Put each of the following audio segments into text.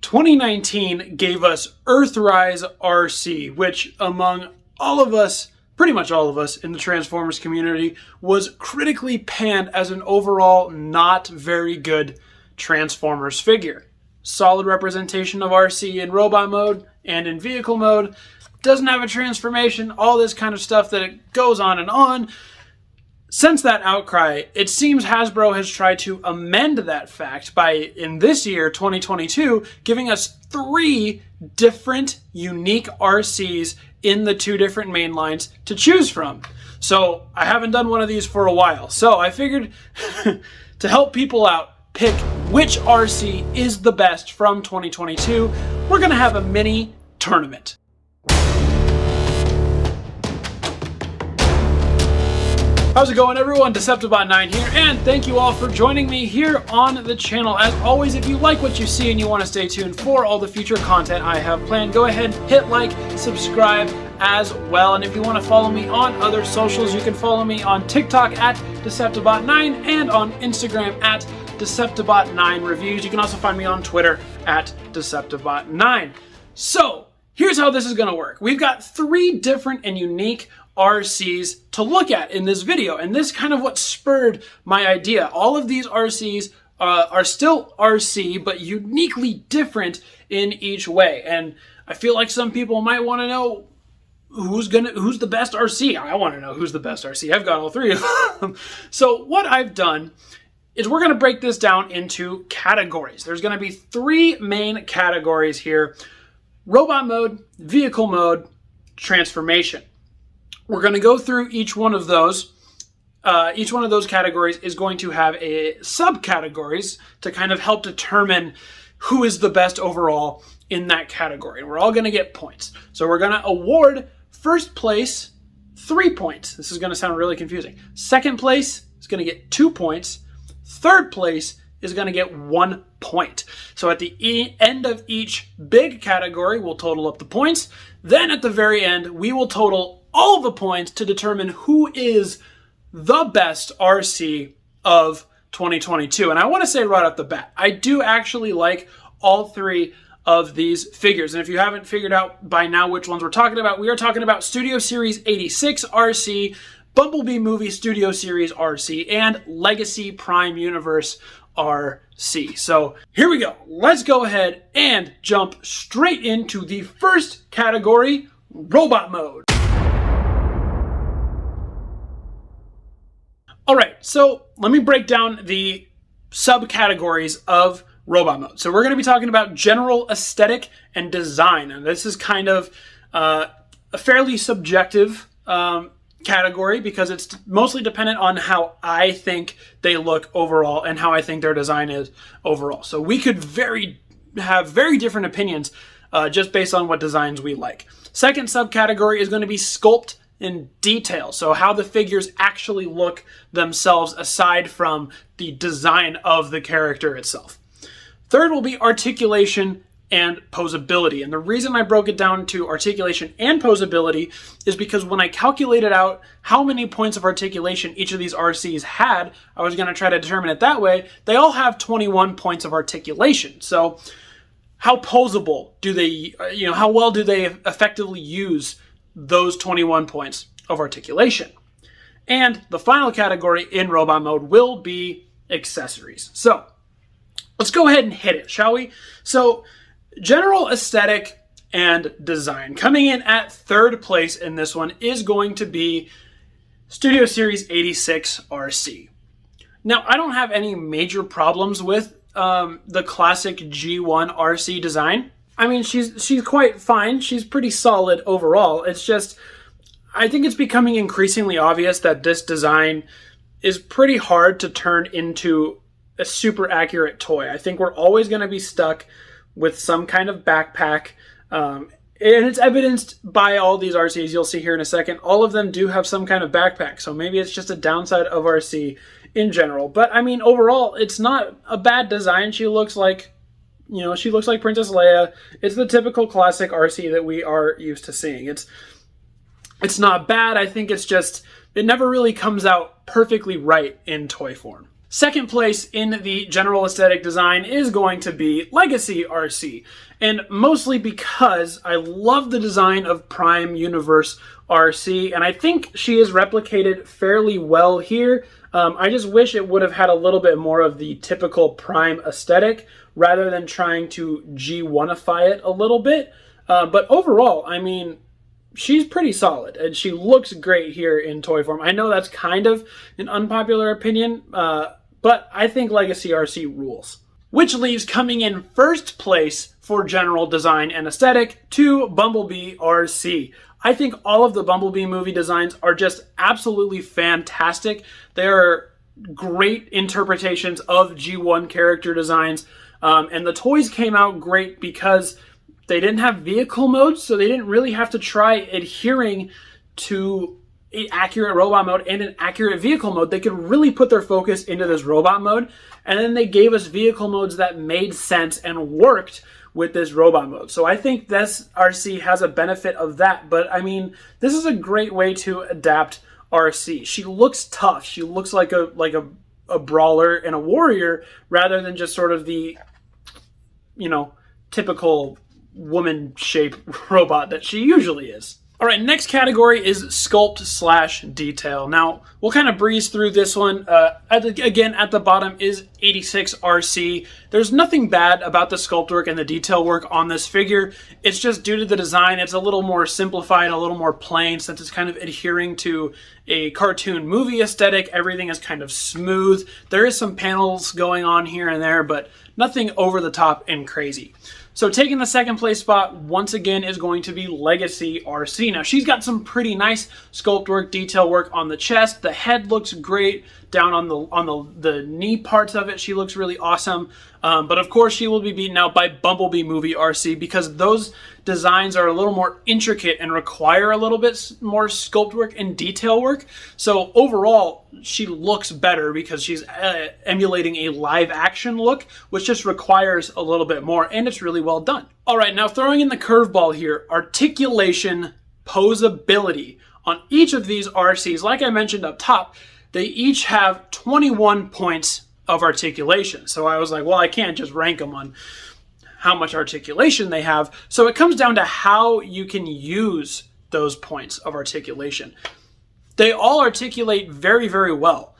2019 gave us Earthrise Arcee, which among all of us, pretty much all of us in the Transformers community, was critically panned as an overall not very good Transformers figure. Solid representation of Arcee in robot mode and in vehicle mode, doesn't have a transformation, all this kind of stuff that it goes on and on. Since that outcry, it seems Hasbro has tried to amend that fact by, in this year, 2022, giving us 3 different unique Arcees in the 2 different main lines to choose from. So I haven't done one of these for a while. So I figured to help people out, pick which Arcee is the best from 2022. We're going to have a mini tournament. How's it going, everyone? Deceptibot9 here, and thank you all for joining me here on the channel. As always, if you like what you see and you want to stay tuned for all the future content I have planned, go ahead, hit like, subscribe as well. And if you want to follow me on other socials, you can follow me on TikTok at Deceptibot9 and on Instagram at Deceptibot9Reviews. You can also find me on Twitter at Deceptibot9. So, here's how this is going to work. We've got 3 different and unique Arcees to look at in this video, and this kind of what spurred my idea. All of these Arcees are still Arcee, but uniquely different in each way, and I feel like some people might want to know who's the best Arcee. I want to know who's the best Arcee. I've got all 3 of them. So what I've done is we're going to break this down into categories. There's going to be 3 main categories here: robot mode, vehicle mode, transformation. We're going to go through each one of those. Each one of those categories is going to have a subcategories to kind of help determine who is the best overall in that category. And we're all going to get points. So we're going to award first place 3 points. This is going to sound really confusing. Second place is going to get 2 points. Third place is going to get 1 point. So at the end of each big category, we'll total up the points. Then at the very end, we will total all the points to determine who is the best Arcee of 2022. And I want to say right off the bat, I do actually like all 3 of these figures. And if you haven't figured out by now which ones we're talking about, we are talking about Studio Series 86 Arcee, Bumblebee Movie Studio Series Arcee, and Legacy Prime Universe Arcee. So here we go. Let's go ahead and jump straight into the first category, robot mode. All right, so let me break down the subcategories of robot mode. So we're going to be talking about general aesthetic and design, and this is kind of a fairly subjective category because it's mostly dependent on how I think they look overall and how I think their design is overall. So we could have very different opinions just based on what designs we like. Second subcategory is going to be sculpt and detail, so how the figures actually look themselves aside from the design of the character itself. Third will be articulation and posability, and the reason I broke it down to articulation and posability is because when I calculated out how many points of articulation each of these Arcees had, I was going to try to determine it that way. They all have 21 points of articulation, so how posable do they, how well do they effectively use those 21 points of articulation? And the final category in robot mode will be accessories. So let's go ahead and hit it, shall we? So general aesthetic and design. Coming in at 3rd place in this one is going to be Studio Series 86 Arcee. Now, I don't have any major problems with the classic G1 Arcee design. I mean, she's quite fine. She's pretty solid overall. It's just, I think it's becoming increasingly obvious that this design is pretty hard to turn into a super accurate toy. I think we're always going to be stuck with some kind of backpack. And it's evidenced by all these Arcees you'll see here in a second. All of them do have some kind of backpack. So maybe it's just a downside of Arcee in general. But I mean, overall, it's not a bad design. She looks like Princess Leia. It's the typical classic Arcee that we are used to seeing. It's not bad. I think it's just, it never really comes out perfectly right in toy form. Second place in the general aesthetic design is going to be Legacy Arcee, and mostly because I love the design of Prime Universe Arcee, and I think she is replicated fairly well here. I just wish it would have had a little bit more of the typical Prime aesthetic rather than trying to G1ify it a little bit. But overall, I mean, she's pretty solid, and she looks great here in toy form. I know that's kind of an unpopular opinion, but I think Legacy Arcee rules. Which leaves coming in first place for general design and aesthetic to Bumblebee Arcee. I think all of the Bumblebee movie designs are just absolutely fantastic. They are great interpretations of G1 character designs, and the toys came out great because they didn't have vehicle modes, so they didn't really have to try adhering to an accurate robot mode and an accurate vehicle mode. They could really put their focus into this robot mode, and then they gave us vehicle modes that made sense and worked with this robot mode. So I think this Arcee has a benefit of that, but I mean, this is a great way to adapt Arcee. She looks tough. She looks like a brawler and a warrior rather than just sort of the, you know, typical woman-shaped robot that she usually is. All right, next category is Sculpt / Detail. Now, we'll kind of breeze through this one. Again, at the bottom is 86 Arcee. There's nothing bad about the sculpt work and the detail work on this figure. It's just due to the design, it's a little more simplified, a little more plain, since it's kind of adhering to a cartoon movie aesthetic. Everything is kind of smooth. There is some panels going on here and there, but nothing over the top and crazy. So taking the second place spot, once again, is going to be Legacy Arcee. Now, she's got some pretty nice sculpt work, detail work on the chest. The head looks great. Down on the knee parts of it, she looks really awesome. But of course, she will be beaten out by Bumblebee movie Arcee because those designs are a little more intricate and require a little bit more sculpt work and detail work. So overall, she looks better because she's emulating a live action look, which just requires a little bit more, and it's really well done. All right, now throwing in the curveball here, articulation, posability. On each of these Arcees, like I mentioned up top, they each have 21 points of articulation. So I was like, well, I can't just rank them on how much articulation they have. So it comes down to how you can use those points of articulation. They all articulate very, very well.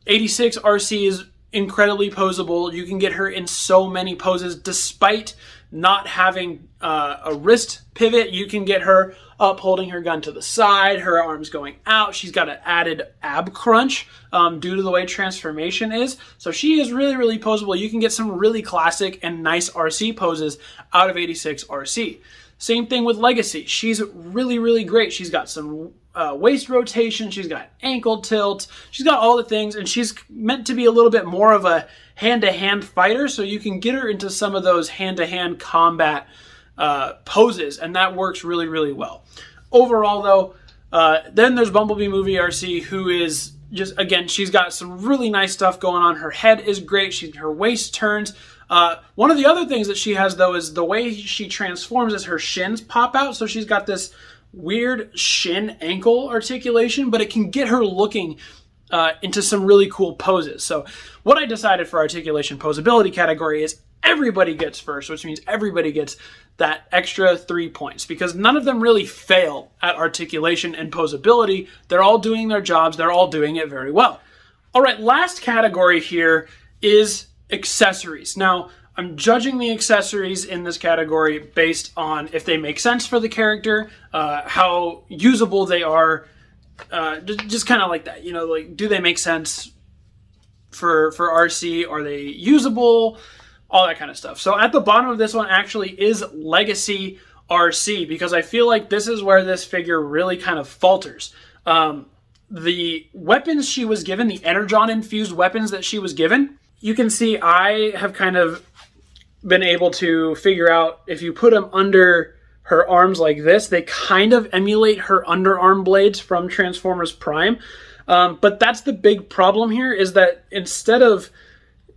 86 Arcee is incredibly posable. You can get her in so many poses despite not having a wrist pivot. You can get her up holding her gun to the side, her arms going out. She's got an added ab crunch due to the way transformation is. So she is really, really posable. You can get some really classic and nice Arcee poses out of 86 Arcee. Same thing with Legacy. She's really, really great. She's got some waist rotation. She's got ankle tilt. She's got all the things, and she's meant to be a little bit more of a hand-to-hand fighter, so you can get her into some of those hand-to-hand combat poses, and that works really, really well. Overall, though, then there's Bumblebee movie Arcee, who is just, again, she's got some really nice stuff going on. Her head is great. Her waist turns. One of the other things that she has, though, is the way she transforms is her shins pop out, so she's got this weird shin ankle articulation, but it can get her looking into some really cool poses. So what I decided for articulation posability category is everybody gets first, which means everybody gets that extra 3 points because none of them really fail at articulation and posability. They're all doing their jobs. They're all doing it very well. All right, last category here is accessories. Now, I'm judging the accessories in this category based on if they make sense for the character, how usable they are, just kind of like that. You know, like, do they make sense for Arcee? Are they usable? All that kind of stuff. So at the bottom of this one actually is Legacy Arcee because I feel like this is where this figure really kind of falters. The weapons she was given, the Energon-infused weapons that she was given, you can see I have kind of been able to figure out if you put them under her arms like this, they kind of emulate her underarm blades from Transformers Prime. But that's the big problem here is that instead of,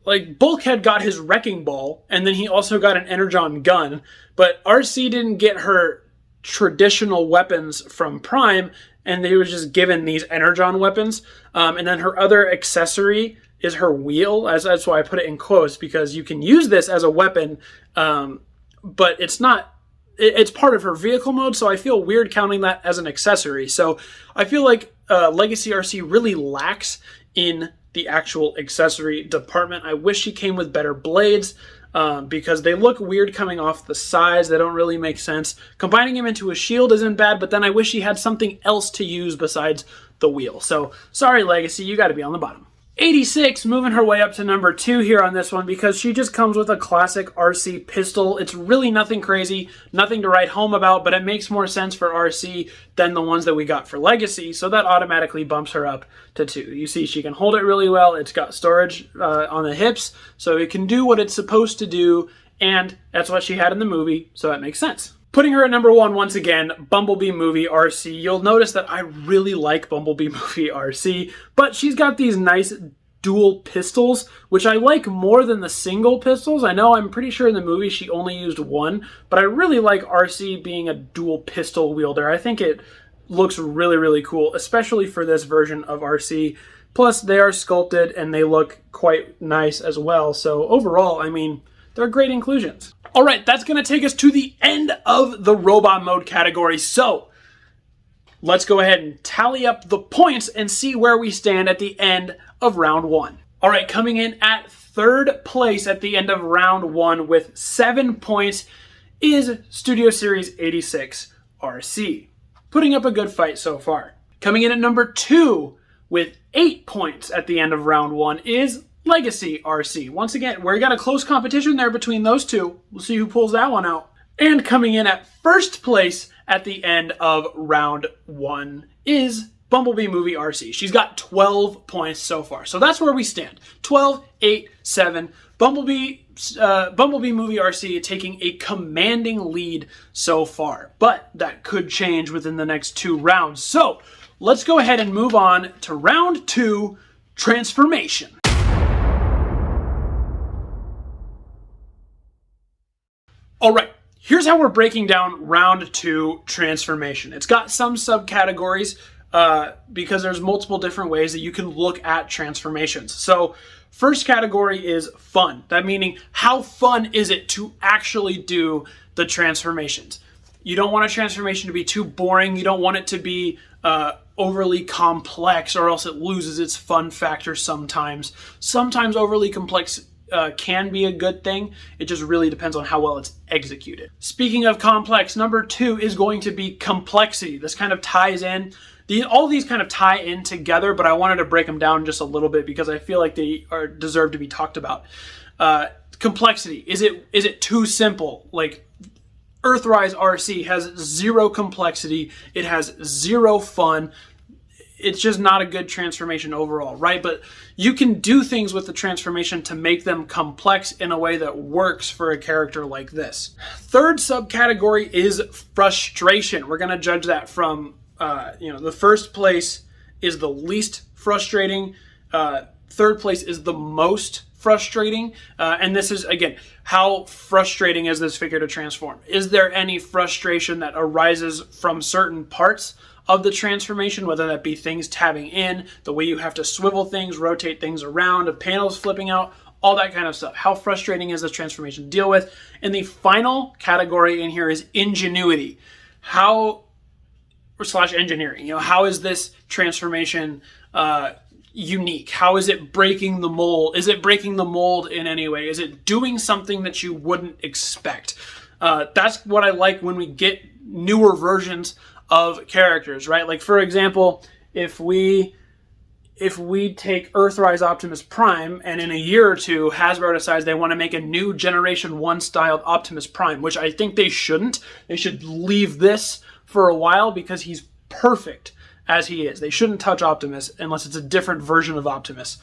like, Bulkhead got his wrecking ball and then he also got an Energon gun, but Arcee didn't get her traditional weapons from Prime and they were just given these Energon weapons. And then her other accessory is her wheel. That's why I put it in quotes, because you can use this as a weapon, but it's not. It's part of her vehicle mode, so I feel weird counting that as an accessory. So I feel like Legacy Arcee really lacks in the actual accessory department. I wish she came with better blades, because they look weird coming off the sides. They don't really make sense. Combining him into a shield isn't bad, but then I wish he had something else to use besides the wheel. So sorry, Legacy, you got to be on the bottom. 86, moving her way up to number 2 here on this one, because she just comes with a classic Arcee pistol. It's really nothing crazy, nothing to write home about, but it makes more sense for Arcee than the ones that we got for Legacy, so that automatically bumps her up to 2. You see she can hold it really well. It's got storage on the hips, so it can do what it's supposed to do, and that's what she had in the movie, so that makes sense. Putting her at number 1 once again, Bumblebee Movie Arcee. You'll notice that I really like Bumblebee Movie Arcee, but she's got these nice dual pistols, which I like more than the single pistols. I know I'm pretty sure in the movie she only used one, but I really like Arcee being a dual pistol wielder. I think it looks really, really cool, especially for this version of Arcee. Plus, they are sculpted and they look quite nice as well. So overall, I mean, they're great inclusions. All right, that's going to take us to the end of the robot mode category. So let's go ahead and tally up the points and see where we stand at the end of round 1. All right, coming in at 3rd place at the end of round 1 with 7 points is Studio Series 86 Arcee. Putting up a good fight so far. Coming in at number 2 with 8 points at the end of round 1 is Legacy Arcee. Once again, we got a close competition there between those two. We'll see who pulls that one out. And coming in at 1st place at the end of round 1 is Bumblebee Movie Arcee. She's got 12 points so far. So that's where we stand. 12, 8, 7. Bumblebee Movie Arcee taking a commanding lead so far. But that could change within the next 2 rounds. So let's go ahead and move on to round 2, Transformation. All right, here's how we're breaking down round 2, Transformation. It's got some subcategories because there's multiple different ways that you can look at transformations. So first category is fun. That meaning, how fun is it to actually do the transformations? You don't want a transformation to be too boring. You don't want it to be overly complex, or else it loses its fun factor sometimes. Sometimes overly complex can be a good thing. It just really depends on how well it's executed. Speaking of complex, number 2 is going to be complexity. This kind of ties in. All these kind of tie in together, but I wanted to break them down just a little bit because I feel like they deserve to be talked about. Complexity. Is it too simple? Like Earthrise Arcee has 0 complexity. It has 0 fun. It's just not a good transformation overall, right? But you can do things with the transformation to make them complex in a way that works for a character like this. 3rd subcategory is frustration. We're going to judge that from, the 1st place is the least frustrating. 3rd place is the most frustrating. And this is, again, how frustrating is this figure to transform? Is there any frustration that arises from certain parts of the transformation, whether that be things tabbing in, the way you have to swivel things, rotate things around, panels flipping out, all that kind of stuff? How frustrating is this transformation to deal with? And the final category in here is ingenuity. Engineering. How is this transformation unique? How is it breaking the mold? Is it breaking the mold in any way? Is it doing something that you wouldn't expect? That's what I like when we get newer versions of characters, right? Like, for example, if we take Earthrise Optimus Prime and in a year or 2 Hasbro decides they want to make a new Generation 1 styled Optimus Prime, which I think they shouldn't. They should leave this for a while because he's perfect as he is. They shouldn't touch Optimus unless it's a different version of Optimus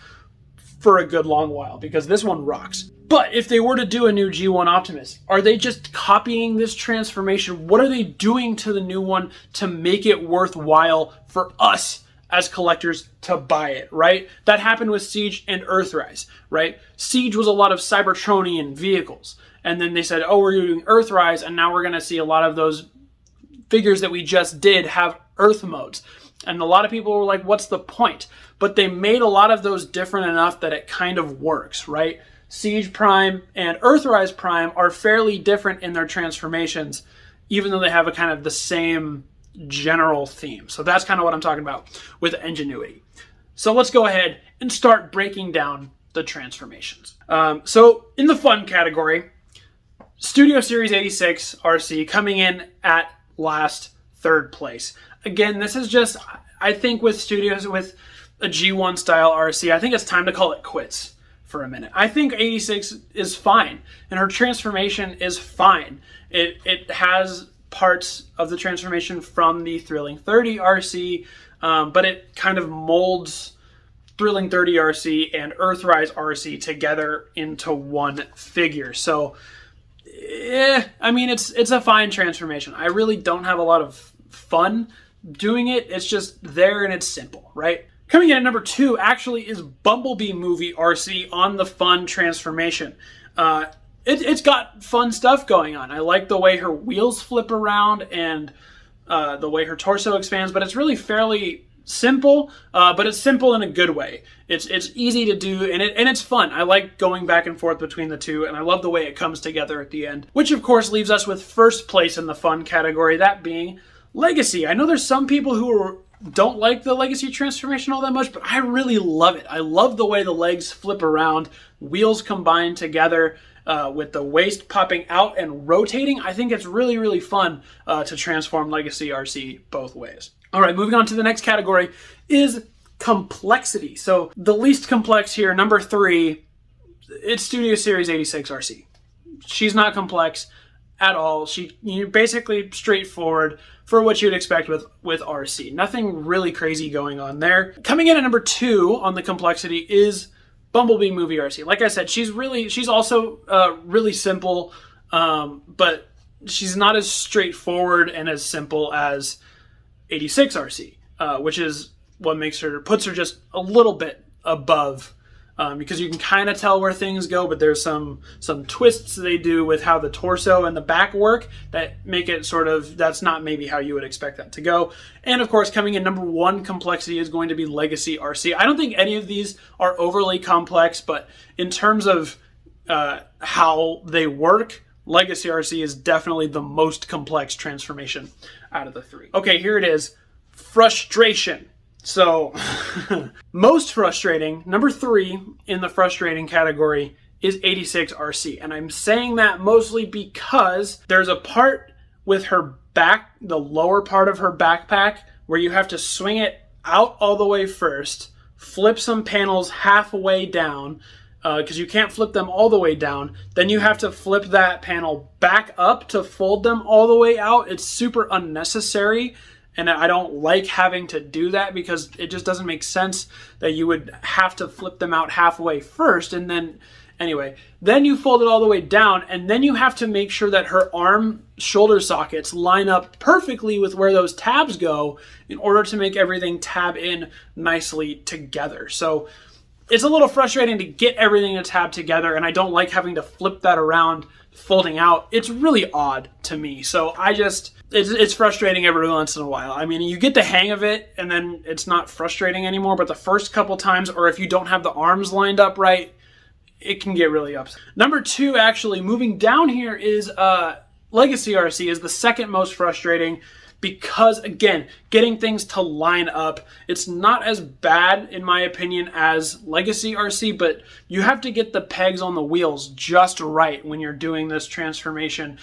for a good long while, because this one rocks. But if they were to do a new G1 Optimus, are they just copying this transformation? What are they doing to the new one to make it worthwhile for us as collectors to buy it, right? That happened with Siege and Earthrise, right? Siege was a lot of Cybertronian vehicles. And then they said, oh, we're doing Earthrise, and now we're going to see a lot of those figures that we just did have Earth modes. And a lot of people were like, what's the point? But they made a lot of those different enough that it kind of works, right? Siege Prime and Earthrise Prime are fairly different in their transformations, even though they have a kind of the same general theme. So that's kind of what I'm talking about with Ingenuity. So let's go ahead and start breaking down the transformations. So in the fun category, Studio Series 86 Arcee coming in at last, third place. Again, this is just, I think with studios with a G1 style Arcee, I think it's time to call it quits for a minute. I think 86 is fine, and her transformation is fine. It has parts of the transformation from the Thrilling 30 Arcee, but it kind of molds Thrilling 30 Arcee and Earthrise Arcee together into one figure. So, I mean, it's a fine transformation. I really don't have a lot of fun doing it. It's just there and it's simple, right? Coming in at number 2 actually is Bumblebee Movie Arcee on the fun transformation. It's got fun stuff going on. I like the way her wheels flip around and the way her torso expands, but it's really fairly simple, but it's simple in a good way. It's easy to do, and it's fun. I like going back and forth between the two, and I love the way it comes together at the end. Which, of course, leaves us with first place in the fun category, that being Legacy. I know there's some people who don't like the Legacy transformation all that much, but I really love it. I love the way the legs flip around, wheels combine together, with the waist popping out and rotating. I think it's really, really fun to transform Legacy Arcee both ways. All right, moving on to the next category is complexity. So the least complex here, number 3, it's Studio Series 86 Arcee. She's not complex at all. You're basically straightforward for what you'd expect with Arcee. Nothing really crazy going on there. Coming in at number 2 on the complexity is Bumblebee Movie Arcee. Like I said, she's also really simple, but she's not as straightforward and as simple as 86 Arcee, which is what puts her just a little bit above, because you can kind of tell where things go, but there's some twists they do with how the torso and the back work that make it that's not maybe how you would expect that to go. And of course, coming in number 1 complexity is going to be Legacy Arcee. I don't think any of these are overly complex, but in terms of how they work, Legacy Arcee is definitely the most complex transformation out of the 3. Okay, here it is. Frustration. So, most frustrating, number 3 in the frustrating category is 86 Arcee. And I'm saying that mostly because there's a part with her back, the lower part of her backpack, where you have to swing it out all the way first, flip some panels halfway down, because you can't flip them all the way down. Then you have to flip that panel back up to fold them all the way out. It's super unnecessary, and I don't like having to do that because it just doesn't make sense that you would have to flip them out halfway first. And then, anyway, then you fold it all the way down, and then you have to make sure that her arm shoulder sockets line up perfectly with where those tabs go in order to make everything tab in nicely together. So it's a little frustrating to get everything to tab together, and I don't like having to flip that around, folding out. It's really odd to me. So it's frustrating every once in a while. I mean, you get the hang of it, and then it's not frustrating anymore, but the first couple times, or if you don't have the arms lined up right, it can get really upset. Number 2, actually, moving down here is Legacy Arcee is the second most frustrating, because, again, getting things to line up, it's not as bad, in my opinion, as Legacy Arcee, but you have to get the pegs on the wheels just right when you're doing this transformation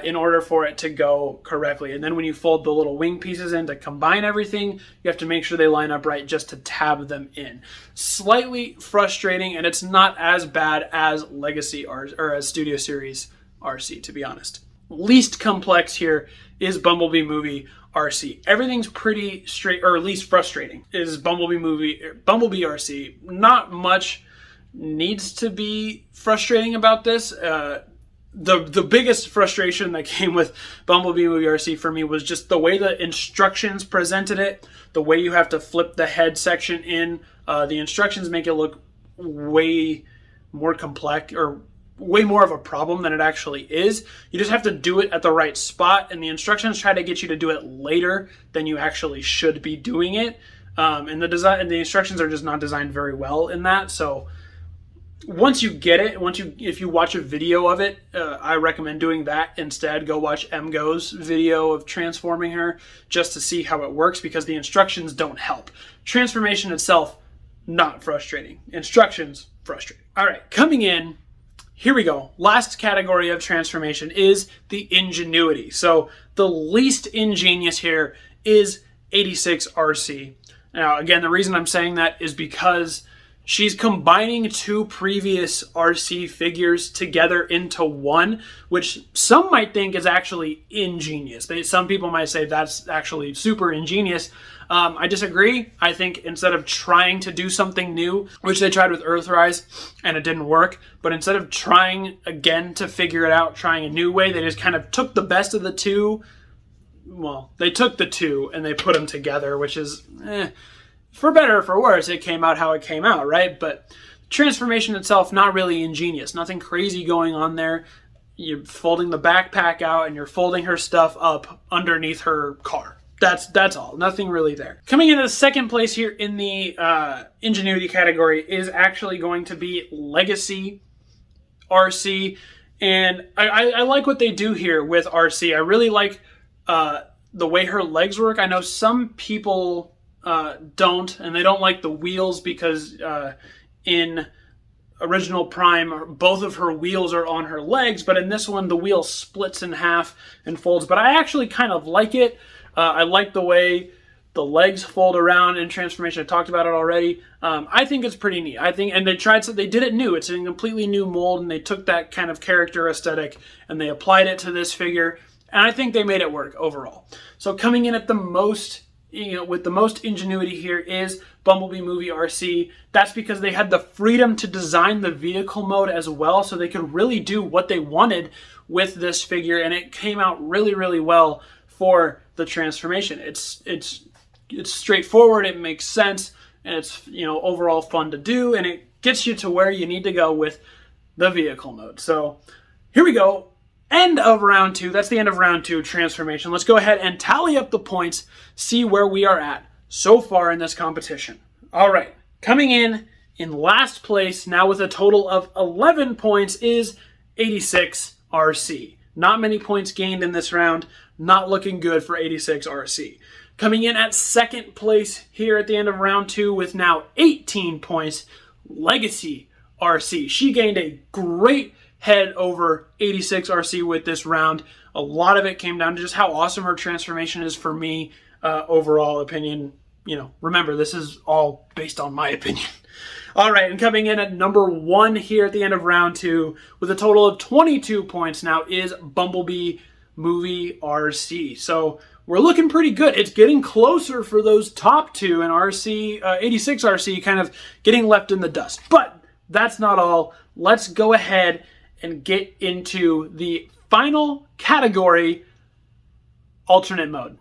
in order for it to go correctly. And then when you fold the little wing pieces in to combine everything, you have to make sure they line up right just to tab them in. Slightly frustrating, and it's not as bad as Legacy or as Studio Series Arcee, to be honest. Least complex here is Bumblebee Movie Arcee. Everything's pretty straight, or at least frustrating, is Bumblebee Arcee. Not much needs to be frustrating about this. The biggest frustration that came with Bumblebee Movie Arcee for me was just the way the instructions presented it, the way you have to flip the head section in. The instructions make it look way more complex, or way more of a problem than it actually is. You just have to do it at the right spot, and the instructions try to get you to do it later than you actually should be doing it. And the instructions are just not designed very well in that. So once you get it, if you watch a video of it, I recommend doing that instead. Go watch MGo's video of transforming her just to see how it works, because the instructions don't help. Transformation itself, not frustrating. Instructions, frustrating. All right, coming in, here we go. Last category of transformation is the ingenuity. So the least ingenious here is 86 Arcee. Now, again, the reason I'm saying that is because she's combining two previous Arcee figures together into one, which some might think is actually ingenious. Some people might say that's actually super ingenious. I disagree. I think instead of trying to do something new, which they tried with Earthrise and it didn't work, but instead of trying again to figure it out, trying a new way, they just kind of took the best of the two. Well, they took the two and they put them together, which is, for better or for worse, it came out how it came out, right? But transformation itself, not really ingenious. Nothing crazy going on there. You're folding the backpack out and you're folding her stuff up underneath her car. That's all. Nothing really there. Coming into the second place here in the ingenuity category is actually going to be Legacy Arcee. And I like what they do here with Arcee. I really like the way her legs work. I know some people don't, and they don't like the wheels because in Original Prime, both of her wheels are on her legs, but in this one, the wheel splits in half and folds. But I actually kind of like it. I like the way the legs fold around in transformation. I talked about it already. I think it's pretty neat. And they did it new. It's a completely new mold, and they took that kind of character aesthetic and they applied it to this figure, and I think they made it work overall. So coming in at the most, with the most ingenuity here is Bumblebee Movie Arcee. That's because they had the freedom to design the vehicle mode as well, so they could really do what they wanted with this figure, and it came out really, really well for the transformation. It's straightforward, it makes sense, and it's overall fun to do, and it gets you to where you need to go with the vehicle mode. So here we go. End of round two. That's the end of round two, transformation. Let's go ahead and tally up the points, see where we are at so far in this competition. All right, coming in last place now with a total of 11 points is 86 Arcee. Not many points gained in this round. Not looking good for 86 Arcee. Coming in at second place here at the end of round two with now 18 points, Legacy Arcee. She gained a great head over 86 Arcee with this round. A lot of it came down to just how awesome her transformation is for me. Overall opinion, remember, this is all based on my opinion. All right, and coming in at number one here at the end of round two with a total of 22 points now is Bumblebee Movie Arcee. So we're looking pretty good. It's getting closer for those top two, and 86 Arcee kind of getting left in the dust. But that's not all. Let's go ahead and get into the final category, alternate mode.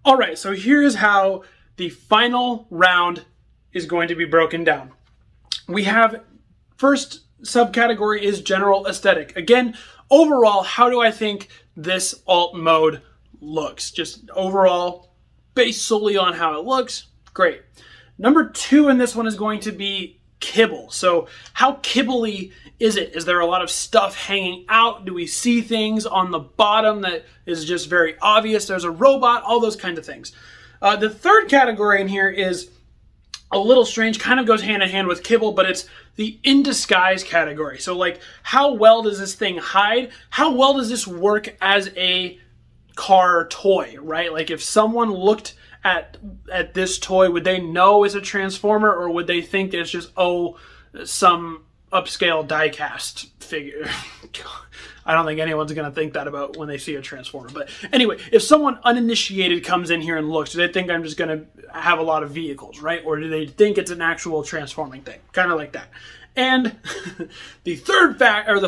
All right, so here's how the final round is going to be broken down. We have first subcategory is general aesthetic. Again, overall, how do I think this alt mode looks? Just overall, based solely on how it looks, great. Number two in this one is going to be Kibble. So how Kibble-y is it? Is there a lot of stuff hanging out? Do we see things on the bottom that is just very obvious? There's a robot, all those kinds of things. The third category in here is a little strange, kind of goes hand in hand with Kibble, but it's the in disguise category. So like, how well does this thing hide? How well does this work as a car toy, right? Like if someone looked at this toy, would they know it's a Transformer, or would they think it's just, some upscale die-cast figure? I don't think anyone's going to think that about when they see a Transformer. But anyway, if someone uninitiated comes in here and looks, do they think I'm just going to have a lot of vehicles, right? Or do they think it's an actual transforming thing? Kind of like that. And the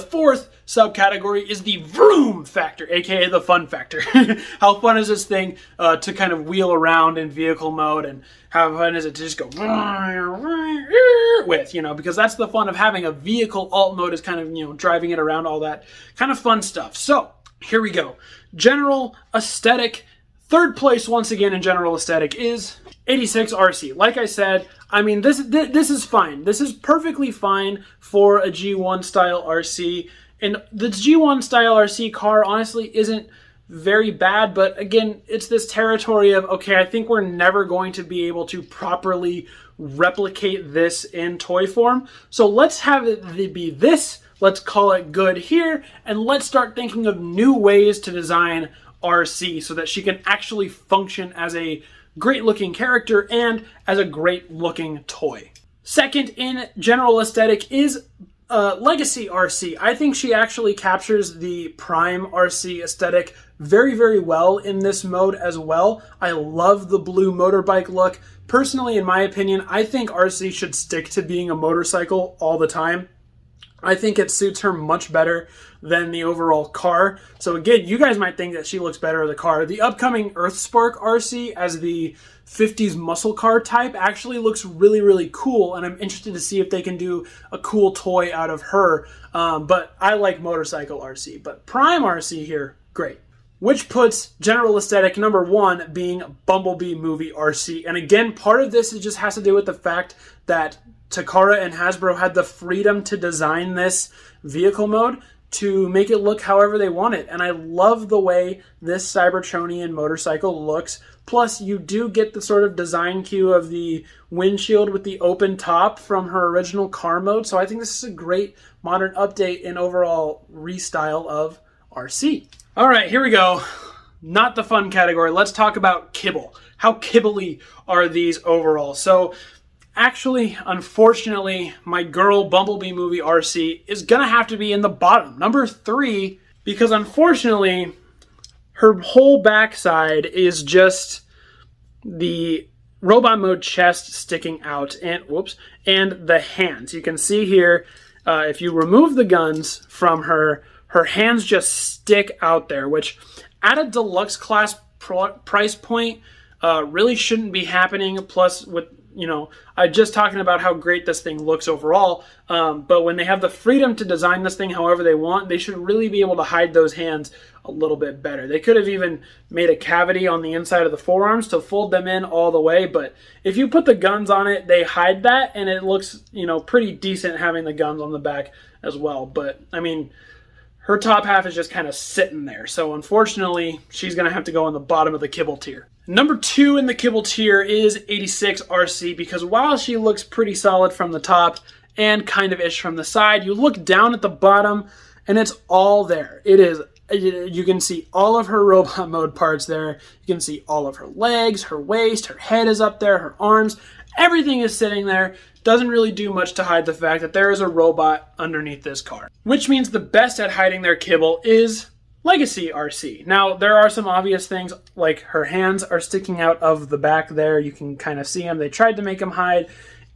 fourth subcategory is the VROOM factor, aka the fun factor. How fun is this thing to kind of wheel around in vehicle mode, and how fun is it to just go with, because that's the fun of having a vehicle alt mode, is kind of, driving it around, all that kind of fun stuff. So here we go. General aesthetic. Third place once again in general aesthetic is 86 Arcee. Like I said, I mean, this is fine. This is perfectly fine for a G1 style RC. And the G1 style RC car honestly isn't very bad, but again, it's this territory of, okay, I think we're never going to be able to properly replicate this in toy form. So let's have it be this, let's call it good here, and let's start thinking of new ways to design RC so that she can actually function as a great looking character and as a great looking toy. Second in general aesthetic is Legacy Arcee. I think she actually captures the Prime Arcee aesthetic very, very well in this mode as well. I love the blue motorbike look. Personally, in my opinion, I think Arcee should stick to being a motorcycle all the time. I think it suits her much better than the overall car. So again, you guys might think that she looks better as a car. The upcoming Earthspark Arcee as the 50s muscle car type actually looks really, really cool, and I'm interested to see if they can do a cool toy out of her. But I like motorcycle Arcee. But Prime Arcee here, great. Which puts general aesthetic number 1 being Bumblebee movie Arcee. And again, part of this just has to do with the fact that Takara and Hasbro had the freedom to design this vehicle mode to make it look however they want it. And I love the way this Cybertronian motorcycle looks. Plus, you do get the sort of design cue of the windshield with the open top from her original car mode. So I think this is a great modern update and overall restyle of Arcee. All right, here we go. Not the fun category. Let's talk about Kibble. How Kibble-y are these overall? So actually, unfortunately, my girl Bumblebee movie Arcee is going to have to be in the bottom, number 3, because unfortunately, her whole backside is just the robot mode chest sticking out, and and the hands. You can see here, if you remove the guns from her hands just stick out there, which at a deluxe class price point really shouldn't be happening. Plus, with I'm just talking about how great this thing looks overall, but when they have the freedom to design this thing however they want, they should really be able to hide those hands a little bit better. They could have even made a cavity on the inside of the forearms to fold them in all the way, but if you put the guns on it, they hide that, and it looks, pretty decent having the guns on the back as well. But, I mean, her top half is just kind of sitting there, so unfortunately, she's going to have to go on the bottom of the Kibble tier. Number 2 in the Kibble tier is 86 Arcee, because while she looks pretty solid from the top and kind of ish from the side, you look down at the bottom and it's all there. You can see all of her robot mode parts there. You can see all of her legs, her waist, her head is up there, her arms. Everything is sitting there. Doesn't really do much to hide the fact that there is a robot underneath this car. Which means the best at hiding their Kibble is Legacy Arcee. Now, there are some obvious things, like her hands are sticking out of the back there. You can kind of see them. They tried to make them hide.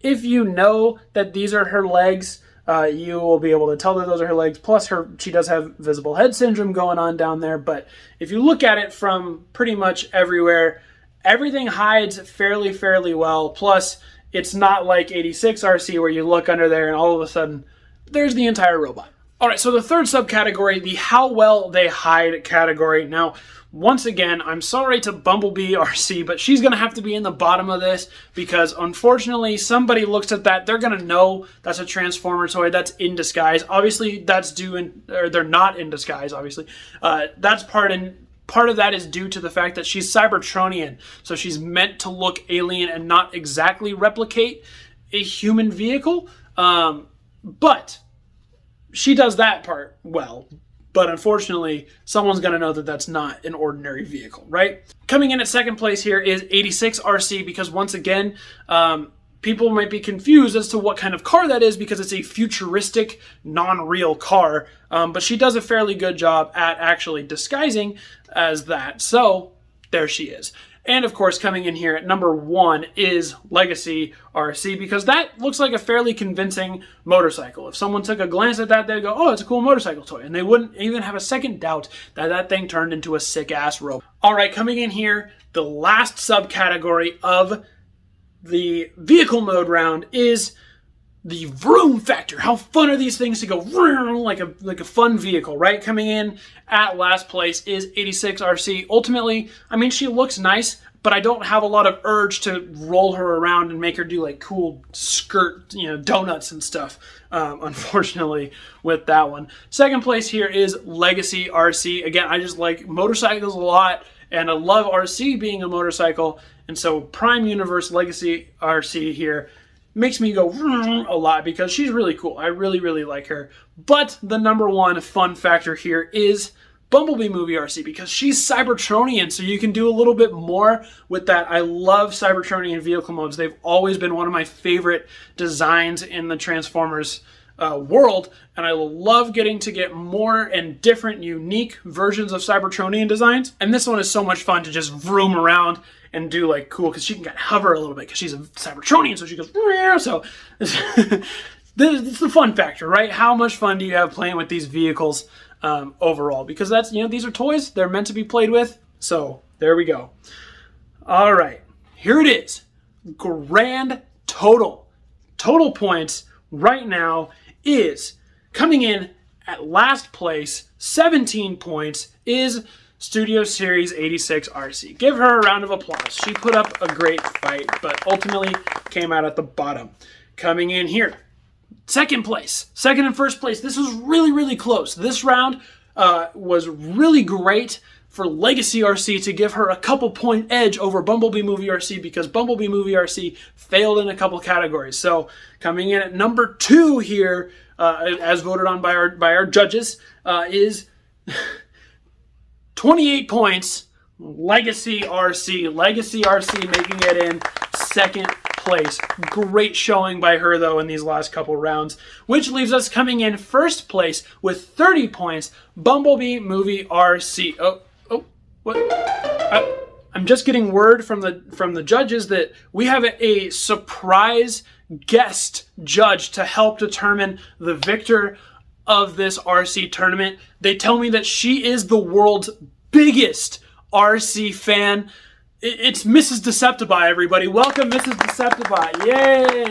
If you know that these are her legs, you will be able to tell that those are her legs. Plus, she does have visible head syndrome going on down there. But if you look at it from pretty much everywhere, everything hides fairly well. Plus, it's not like 86 Arcee where you look under there and all of a sudden, there's the entire robot. All right, so the third subcategory, the how well they hide category. Now, once again, I'm sorry to Bumblebee Arcee, but she's going to have to be in the bottom of this because, unfortunately, somebody looks at that, they're going to know that's a Transformer toy that's in disguise. Obviously, they're not in disguise, obviously. That's part of that is due to the fact that she's Cybertronian, so she's meant to look alien and not exactly replicate a human vehicle. But she does that part well, but unfortunately, someone's going to know that that's not an ordinary vehicle, right? Coming in at second place here is 86 Arcee, because once again, people might be confused as to what kind of car that is because it's a futuristic, non-real car, but she does a fairly good job at actually disguising as that, so there she is. And of course, coming in here at number 1 is Legacy Arcee, because that looks like a fairly convincing motorcycle. If someone took a glance at that, they'd go, oh, it's a cool motorcycle toy. And they wouldn't even have a second doubt that that thing turned into a sick-ass robot. All right, coming in here, the last subcategory of the vehicle mode round is the vroom factor. How fun are these things to go vroom, like a fun vehicle, right? Coming in at last place is 86 Arcee. Ultimately, I mean, she looks nice, but I don't have a lot of urge to roll her around and make her do like cool skirt, donuts and stuff, unfortunately, with that one. Second place here is Legacy Arcee. Again, I just like motorcycles a lot, and I love Arcee being a motorcycle, and so Prime Universe Legacy Arcee here makes me go a lot because she's really cool. I really, really like her. But the number 1 fun factor here is Bumblebee Movie Arcee, because she's Cybertronian, so you can do a little bit more with that. I love Cybertronian vehicle modes. They've always been one of my favorite designs in the Transformers world, and I love getting to get more and different, unique versions of Cybertronian designs. And this one is so much fun to just vroom around and do like cool, because she can kind of hover a little bit because she's a Cybertronian, so she goes, so it's the fun factor, right? How much fun do you have playing with these vehicles overall? Because that's, these are toys, they're meant to be played with, so there we go. All right, here it is. Grand total points right now is coming in at last place, 17 points, is Studio Series 86 Arcee. Give her a round of applause. She put up a great fight, but ultimately came out at the bottom. Coming in here, second and first place. This was really, really close. This round was really great for Legacy Arcee to give her a couple point edge over Bumblebee Movie Arcee, because Bumblebee Movie Arcee failed in a couple categories. So coming in at number 2 here, as voted on by our judges, is 28 points, Legacy Arcee. Legacy Arcee making it in second place. Great showing by her, though, in these last couple rounds, which leaves us coming in first place with 30 points, Bumblebee Movie Arcee. What? I'm just getting word from the judges that we have a surprise guest judge to help determine the victor of this Arcee tournament. They tell me that she is the world's biggest Arcee fan. It's Mrs. Deceptibot, everybody. Welcome, Mrs. Deceptibot. Yay!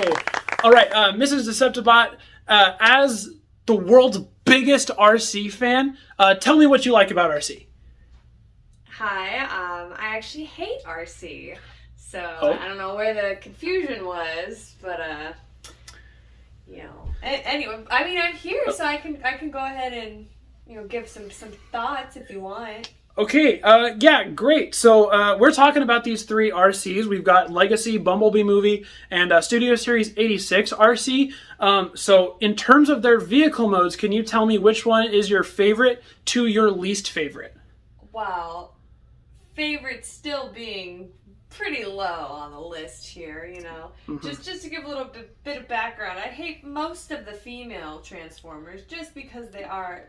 All right, Mrs. Deceptibot, as the world's biggest Arcee fan, tell me what you like about Arcee. Hi, I actually hate Arcee, so I don't know where the confusion was, but anyway, I mean, I'm here, so I can go ahead and give some thoughts if you want. Okay, yeah, great. So we're talking about these 3 Arcees. We've got Legacy, Bumblebee Movie, and Studio Series 86 Arcee. So in terms of their vehicle modes, can you tell me which one is your favorite to your least favorite? Well, favorite still being pretty low on the list here, Mm-hmm. Just to give a little bit of background, I hate most of the female Transformers just because they are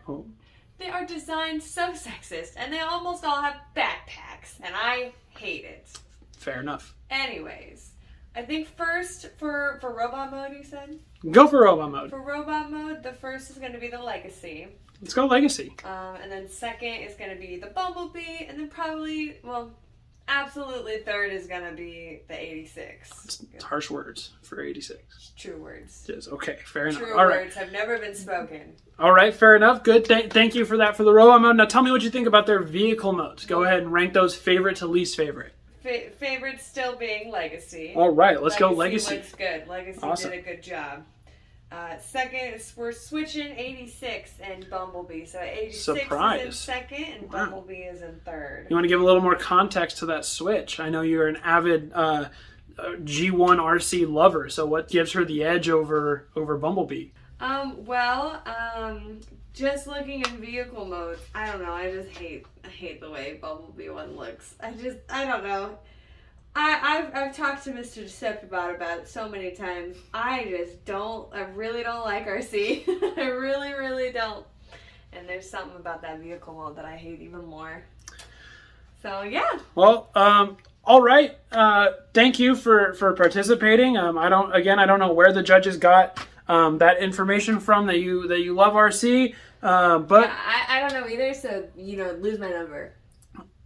designed so sexist, and they almost all have backpacks, and I hate it. Fair enough. Anyways, I think first for robot mode, you said? Go for robot mode. For robot mode, the first is going to be the Legacy. Let's go Legacy. And then second is going to be the Bumblebee, and then probably, absolutely third is going to be the 86. It's harsh words for 86. True words. It is. Okay, fair enough. True all words right. have never been spoken. All right, fair enough. Good. Thank you for that for the robot mode. Now tell me what you think about their vehicle modes. Go ahead and rank those favorite to least favorite. Favorite still being Legacy. All right, let's go Legacy. Looks good. Legacy awesome. Did a good job. Second, we're switching 86 and Bumblebee. So 86 Surprise. is in second and Bumblebee is in third. You want to give a little more context to that switch? I know you're an avid G1 Arcee lover, so what gives her the edge over Bumblebee? Just looking in vehicle mode, I don't know, I hate the way Bumblebee one looks. I don't know. I've talked to Mr. Deceptibot about it so many times. I really don't like Arcee. I really, really don't. And there's something about that vehicle mode that I hate even more. So, yeah. Well, All right. Thank you for participating. I don't know where the judges got that information from that you love Arcee, but yeah, I don't know either. So lose my number.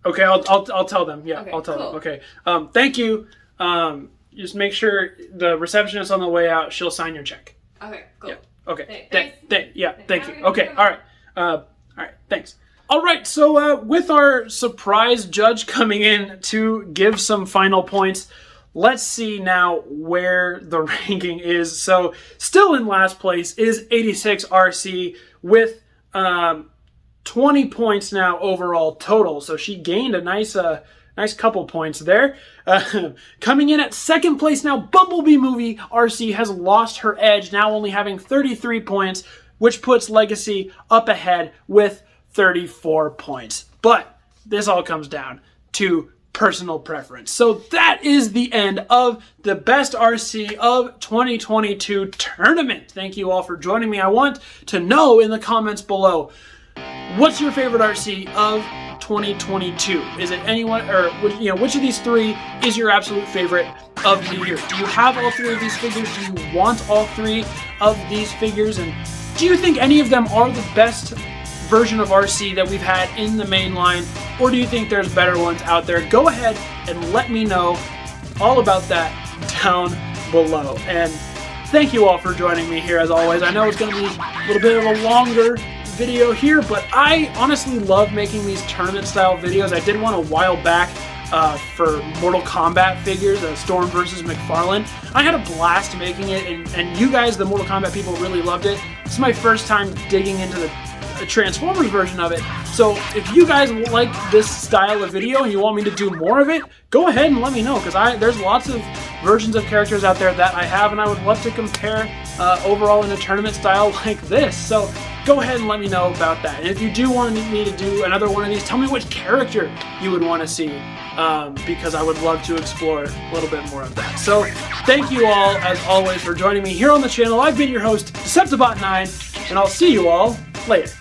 Okay, I'll tell them. Yeah, okay, I'll tell cool. them. Okay. Thank you. Just make sure the receptionist on the way out, she'll sign your check. Okay, cool. Yeah. Okay. Thanks. Thank you. Okay. All right. All right. Thanks. All right. So with our surprise judge coming in to give some final points, let's see now where the ranking is. So still in last place is 86 Arcee with 20 points now overall total. So she gained a nice couple points there. Coming in at second place now, Bumblebee Movie Arcee has lost her edge, now only having 33 points, which puts Legacy up ahead with 34 points. But this all comes down to personal preference. So that is the end of the Best Arcee of 2022 tournament. Thank you all for joining me. I want to know in the comments below, what's your favorite Arcee of 2022? Is it anyone, or which of these three is your absolute favorite of the year? Do you have all three of these figures? Do you want all three of these figures? And do you think any of them are the best version of Arcee that we've had in the main line, or do you think there's better ones out there? Go ahead and let me know all about that down below. And thank you all for joining me here as always. I know it's going to be a little bit of a longer video here, but I honestly love making these tournament style videos. I did one a while back for Mortal Kombat figures, Storm versus McFarlane. I had a blast making it, and you guys, the Mortal Kombat people, really loved it. This is my first time digging into the Transformers version of it. So if you guys like this style of video and you want me to do more of it, go ahead and let me know, because there's lots of versions of characters out there that I have, and I would love to compare overall in a tournament style like this. So go ahead and let me know about that. And if you do want me to do another one of these, tell me which character you would want to see, because I would love to explore a little bit more of that. So thank you all, as always, for joining me here on the channel. I've been your host, Deceptibot9, and I'll see you all later.